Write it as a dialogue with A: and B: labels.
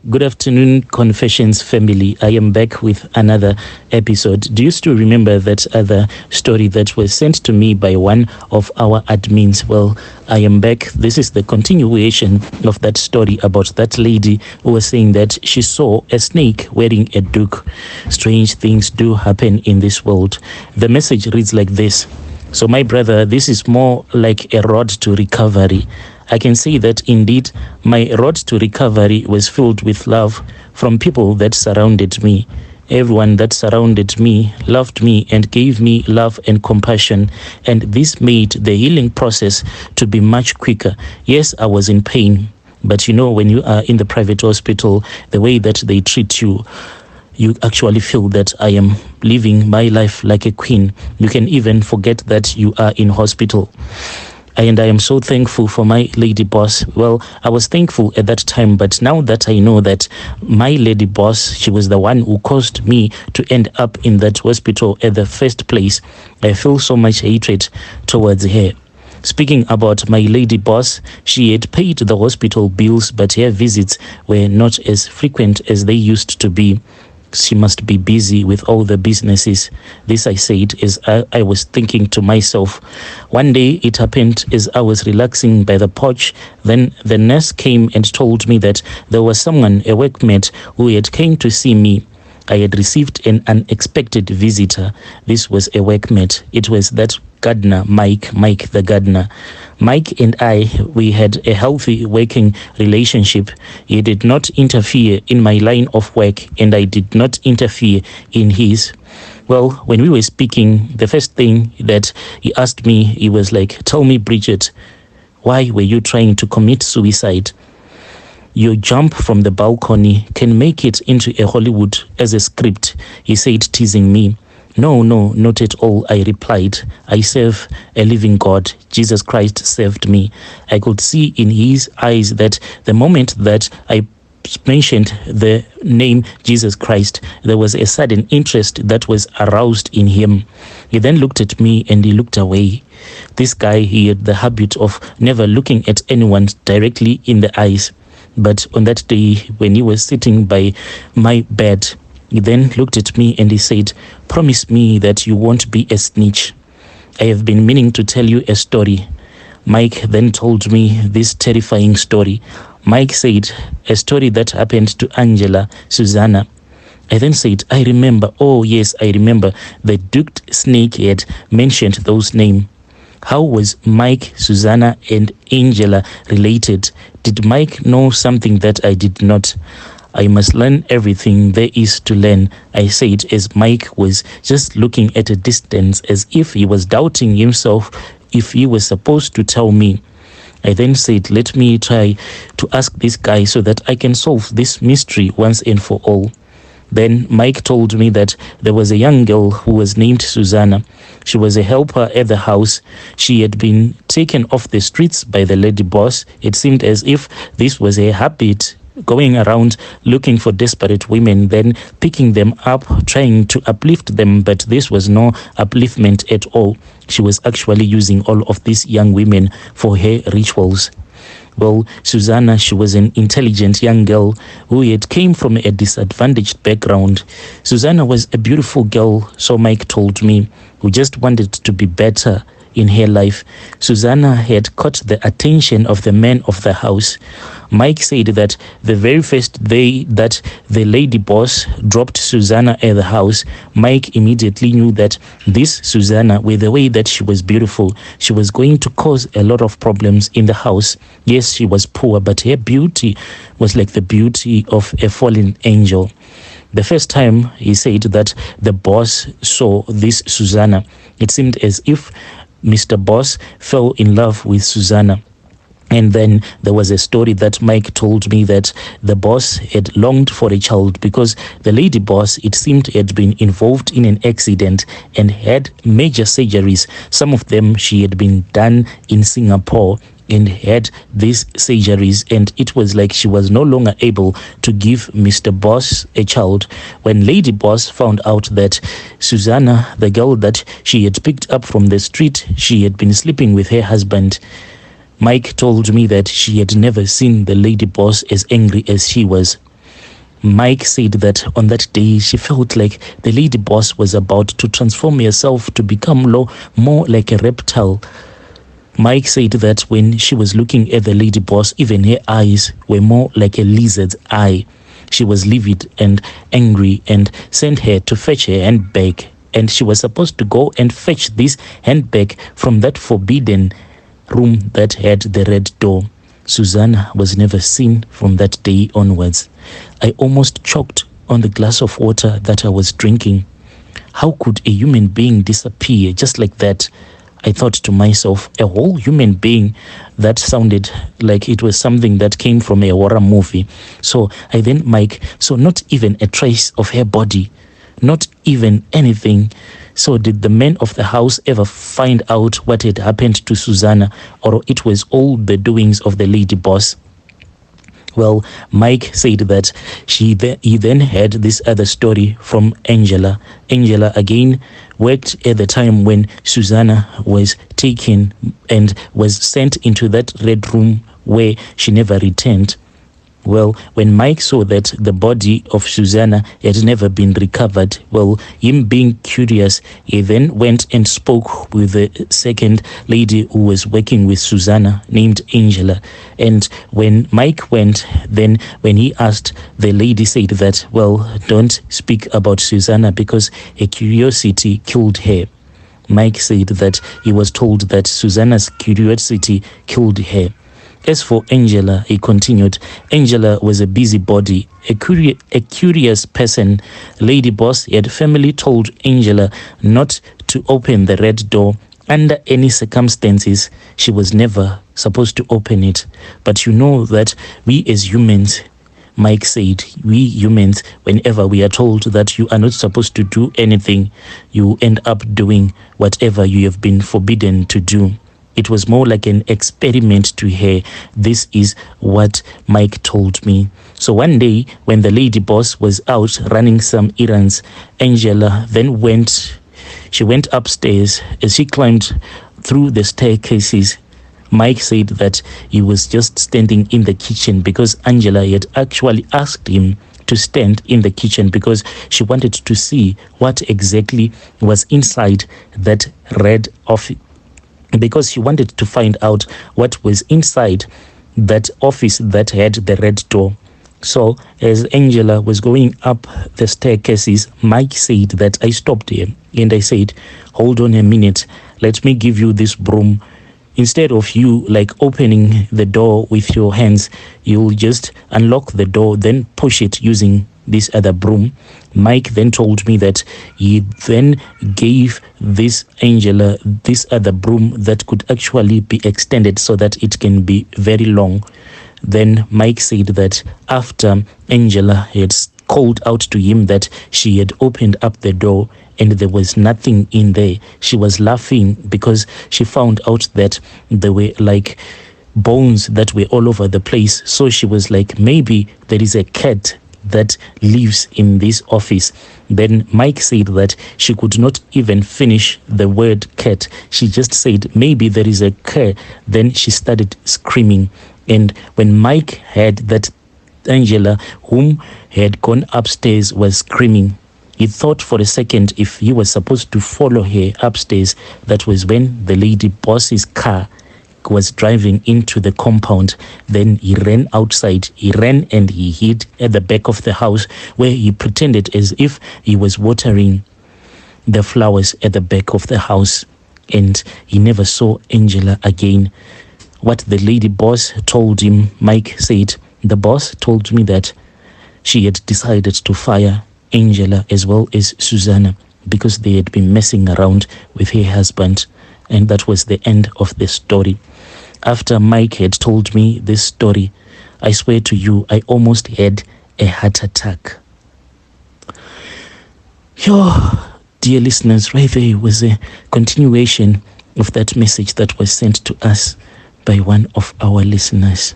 A: Good afternoon, Confessions family. I am back with another episode. Do you still remember that other story that was sent to me by one of our admins? Well, I am back. This is the continuation of that story about that lady who was saying that she saw a snake wearing a Doek. Strange things do happen in this world. The message reads like this. So my brother, this is more like a road to recovery. I can say that indeed my road to recovery was filled with love from people that surrounded me. Everyone that surrounded me loved me and gave me love and compassion, and this made the healing process to be much quicker. Yes, I was in pain, but you know, when you are in the private hospital, the way that they treat you, you actually feel that I am living my life like a queen. You can even forget that you are in hospital. And I am so thankful for my lady boss. Well, I was thankful at that time, but now that I know that my lady boss, she was the one who caused me to end up in that hospital at the first place, I feel so much hatred towards her. Speaking about my lady boss, she had paid the hospital bills, but her visits were not as frequent as they used to be. She must be busy with all the businesses. This I said as I was thinking to myself. One day it happened as I was relaxing by the porch. Then the nurse came and told me that there was someone, a workmate, who had came to see me. I had received an unexpected visitor. This was a workmate. It was that gardener, Mike the gardener. Mike and I, we had a healthy working relationship. He did not interfere in my line of work, and I did not interfere in his. Well, when we were speaking, the first thing that he asked me, he was like, "Tell me, Bridget, why were you trying to commit suicide? Your jump from the balcony can make it into a Hollywood as a script," he said, teasing me. No, not at all, I replied. I serve a living God. Jesus Christ saved me. I could see in his eyes that the moment that I mentioned the name Jesus Christ, there was a sudden interest that was aroused in him. He then looked at me and he looked away. This guy, he had the habit of never looking at anyone directly in the eyes. But on that day, when he was sitting by my bed, he then looked at me and he said, "Promise me that you won't be a snitch. I have been meaning to tell you a story." Mike then told me this terrifying story. Mike said, a story that happened to Angela, Susanna. I then said, I remember. Oh yes, I remember. The duked snake had mentioned those names. How was Mike, Susanna, and Angela related? Did Mike know something that I did not? I must learn everything there is to learn, I said, as Mike was just looking at a distance as if he was doubting himself if he was supposed to tell me. I then said, let me try to ask this guy so that I can solve this mystery once and for all. Then Mike told me that there was a young girl who was named Susanna. She was a helper at the house. She had been taken off the streets by the lady boss. It seemed as if this was a habit, going around looking for desperate women, then picking them up, trying to uplift them, but this was no upliftment at all. She was actually using all of these young women for her rituals. Well, Susanna, she was an intelligent young girl who had came from a disadvantaged background. Susanna was a beautiful girl, so Mike told me, who just wanted to be better in her life. Susanna had caught the attention of the man of the house. Mike said that the very first day that the lady boss dropped Susanna at the house, Mike immediately knew that this Susanna, with the way that she was beautiful, she was going to cause a lot of problems in the house. Yes, she was poor, but her beauty was like the beauty of a fallen angel. The first time he said that the boss saw this Susanna, it seemed as if Mr. Boss fell in love with Susanna. And then there was a story that Mike told me that the boss had longed for a child because the lady boss, it seemed, had been involved in an accident and had major surgeries. Some of them she had been done in Singapore and had these surgeries, and it was like she was no longer able to give Mr. Boss a child. When Lady Boss found out that Susanna, the girl that she had picked up from the street, she had been sleeping with her husband, Mike told me that she had never seen the lady boss as angry as she was. Mike said that on that day she felt like the lady boss was about to transform herself to become more like a reptile. Mike said that when she was looking at the lady boss, even her eyes were more like a lizard's eye. She was livid and angry and sent her to fetch her handbag. And she was supposed to go and fetch this handbag from that forbidden room that had the red door. Susanna was never seen from that day onwards. I almost choked on the glass of water that I was drinking. How could a human being disappear just like that? I thought to myself, a whole human being? That sounded like it was something that came from a horror movie. So I then, Mike, so not even a trace of her body, not even anything. So did the men of the house ever find out what had happened to Susanna, or it was all the doings of the lady boss? Well, Mike said that he then heard this other story from Angela. Angela again worked at the time when Susanna was taken and was sent into that red room where she never returned. Well, when Mike saw that the body of Susanna had never been recovered, well, him being curious, he then went and spoke with the second lady who was working with Susanna, named Angela. And when Mike went, then when he asked, the lady said that, well, don't speak about Susanna because her curiosity killed her. Mike said that he was told that Susanna's curiosity killed her. As for Angela, he continued, Angela was a busybody, a curious person. Lady boss had family told Angela not to open the red door under any circumstances. She was never supposed to open it. But you know that we as humans, Mike said, we humans, whenever we are told that you are not supposed to do anything, you end up doing whatever you have been forbidden to do. It was more like an experiment to her. This is what Mike told me. So one day, when the lady boss was out running some errands, Angela then went upstairs. As she climbed through the staircases, Mike said that he was just standing in the kitchen because Angela had actually asked him to stand in the kitchen because she wanted to see what exactly was inside that red office. Because she wanted to find out what was inside that office that had the red door. So as Angela was going up the staircases, Mike said that I stopped her and I said, hold on a minute, let me give you this broom. Instead of you like opening the door with your hands, you'll just unlock the door, then push it using this other broom. Mike then told me that he then gave this Angela this other broom that could actually be extended so that it can be very long. Then Mike said that after Angela had called out to him that she had opened up the door and there was nothing in there, she was laughing because she found out that there were like bones that were all over the place. So she was like, maybe there is a cat that lives in this office. Then Mike said that she could not even finish the word cat. She just said, maybe there is a cat. Then she started screaming. And when Mike heard that Angela, whom had gone upstairs, was screaming, he thought for a second if he was supposed to follow her upstairs. That was when the lady boss's car was driving into the compound. Then he ran outside. He ran and he hid at the back of the house where he pretended as if he was watering the flowers at the back of the house. And he never saw Angela again. What the lady boss told him, Mike said, the boss told me that she had decided to fire Angela as well as Susanna because they had been messing around with her husband. And that was the end of the story. After Mike had told me this story, I swear to you, I almost had a heart attack. Dear listeners, right there was a continuation of that message that was sent to us by one of our listeners.